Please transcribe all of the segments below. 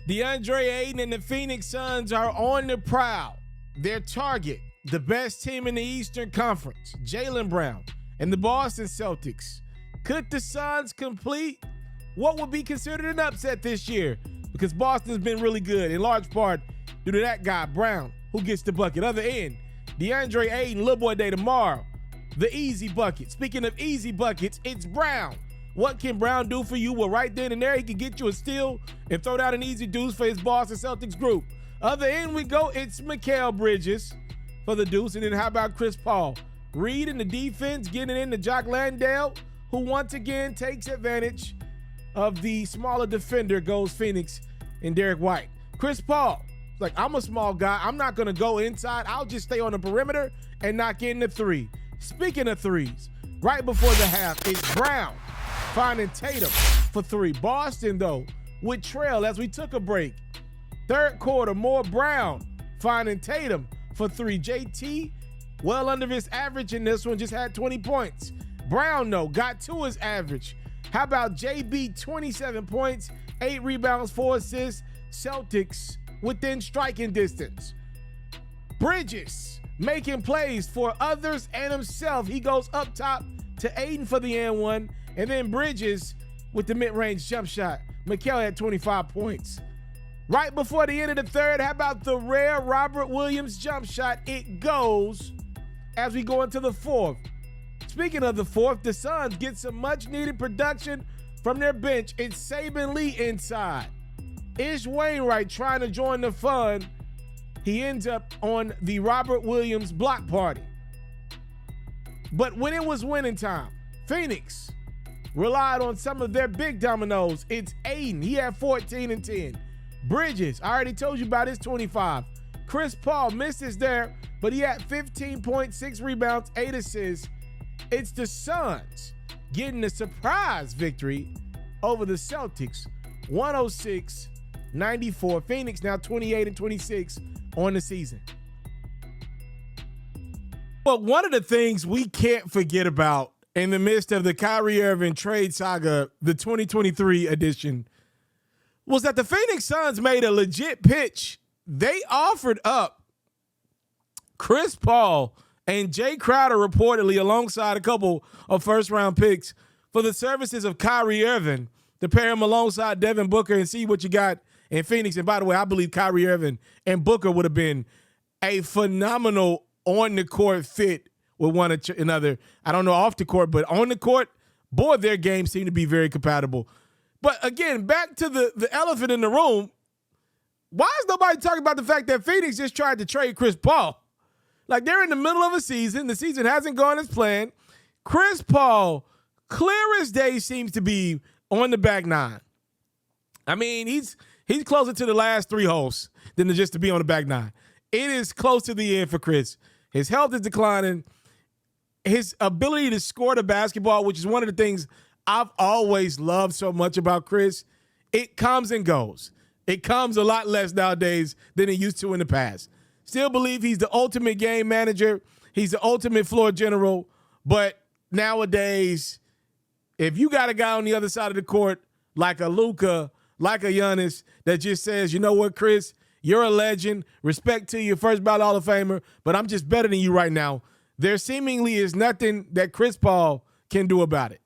DeAndre Ayton and the Phoenix Suns are on the prowl. Their target, the best team in the Eastern Conference, Jaylen Brown and the Boston Celtics. Could the Suns complete what would be considered an upset this year? Because Boston's been really good, in large part due to that guy, Brown, who gets the bucket. Other end, DeAndre Ayton, Little Boy Day tomorrow, the easy bucket. Speaking of easy buckets, it's Brown. What can Brown do for you? Well, right then and there, he can get you a steal and throw down an easy deuce for his Boston Celtics group. Other end we go, it's Mikal Bridges for the deuce. And then how about Chris Paul? Reed in the defense, getting into Jock Landale, who once again takes advantage of the smaller defender, goes Phoenix and Derek White. Chris Paul, like, I'm a small guy. I'm not going to go inside. I'll just stay on the perimeter and knock in the three. Speaking of threes, right before the half, it's Brown finding Tatum for three. Boston, though, would trail as we took a break. Third quarter, more Brown finding Tatum for three. JT, well under his average in this one, just had 20 points. Brown, though, got to his average. How about JB, 27 points, 8 rebounds, 4 assists. Celtics within striking distance. Bridges making plays for others and himself. He goes up top to Ayton for the and one. And then Bridges with the mid-range jump shot. Mikal had 25 points. Right before the end of the third, how about the rare Robert Williams jump shot? It goes as we go into the fourth. Speaking of the fourth, the Suns get some much-needed production from their bench. It's Saben Lee inside. Ish Wainwright trying to join the fun. He ends up on the Robert Williams block party. But when it was winning time, Phoenix relied on some of their big dominoes. It's Ayton. He had 14 and 10. Bridges, I already told you about his 25. Chris Paul misses there, but he had 15.6 rebounds, 8 assists. It's the Suns getting a surprise victory over the Celtics, 106-94. Phoenix now 28 and 26 on the season. But one of the things we can't forget about in the midst of the Kyrie Irving trade saga, the 2023 edition, was that the Phoenix Suns made a legit pitch. They offered up Chris Paul and Jay Crowder reportedly alongside a couple of first-round picks for the services of Kyrie Irving to pair him alongside Devin Booker and see what you got in Phoenix. And by the way, I believe Kyrie Irving and Booker would have been a phenomenal on-the-court fit with one another. I don't know off the court, but on the court, boy, their games seem to be very compatible. But again, back to the elephant in the room. Why is nobody talking about the fact that Phoenix just tried to trade Chris Paul? Like, they're in the middle of a season. The season hasn't gone as planned. Chris Paul, clear as day, seems to be on the back nine. I mean, he's closer to the last 3 holes than just to be on the back nine. It is close to the end for Chris. His health is declining. His ability to score the basketball, which is one of the things I've always loved so much about Chris, it comes and goes. It comes a lot less nowadays than it used to in the past. Still believe he's the ultimate game manager. He's the ultimate floor general. But nowadays, if you got a guy on the other side of the court like a Luka, like a Giannis, that just says, you know what, Chris, you're a legend. Respect to you, first ballot Hall of Famer, but I'm just better than you right now. There seemingly is nothing that Chris Paul can do about it.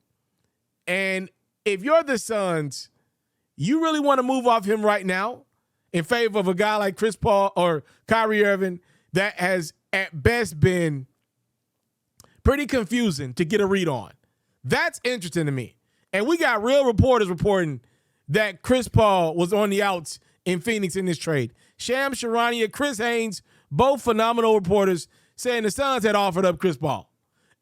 And if you're the Suns, you really want to move off him right now in favor of a guy like Chris Paul or Kyrie Irving that has at best been pretty confusing to get a read on. That's interesting to me. And we got real reporters reporting that Chris Paul was on the outs in Phoenix in this trade. Sham Charania, Chris Haynes, both phenomenal reporters saying the Suns had offered up Chris Paul.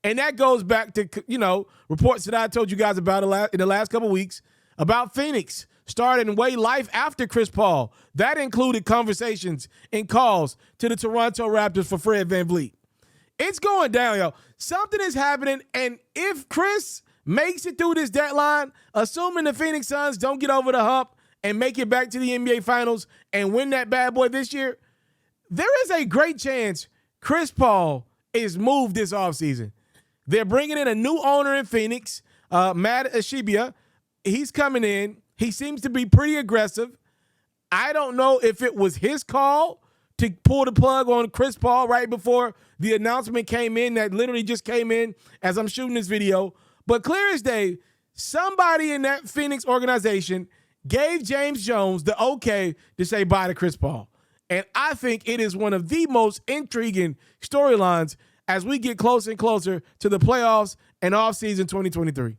And that goes back to, reports that I told you guys about in the last couple weeks about Phoenix starting way life after Chris Paul. That included conversations and calls to the Toronto Raptors for Fred VanVleet. It's going down, yo. Something is happening, and if Chris makes it through this deadline, assuming the Phoenix Suns don't get over the hump and make it back to the NBA Finals and win that bad boy this year, there is a great chance Chris Paul is moved this offseason. They're bringing in a new owner in Phoenix, Matt Ashibia. He's coming in. He seems to be pretty aggressive. I don't know if it was his call to pull the plug on Chris Paul right before the announcement came in that literally just came in as I'm shooting this video. But clear as day, somebody in that Phoenix organization gave James Jones the okay to say bye to Chris Paul. And I think it is one of the most intriguing storylines as we get closer and closer to the playoffs and offseason 2023.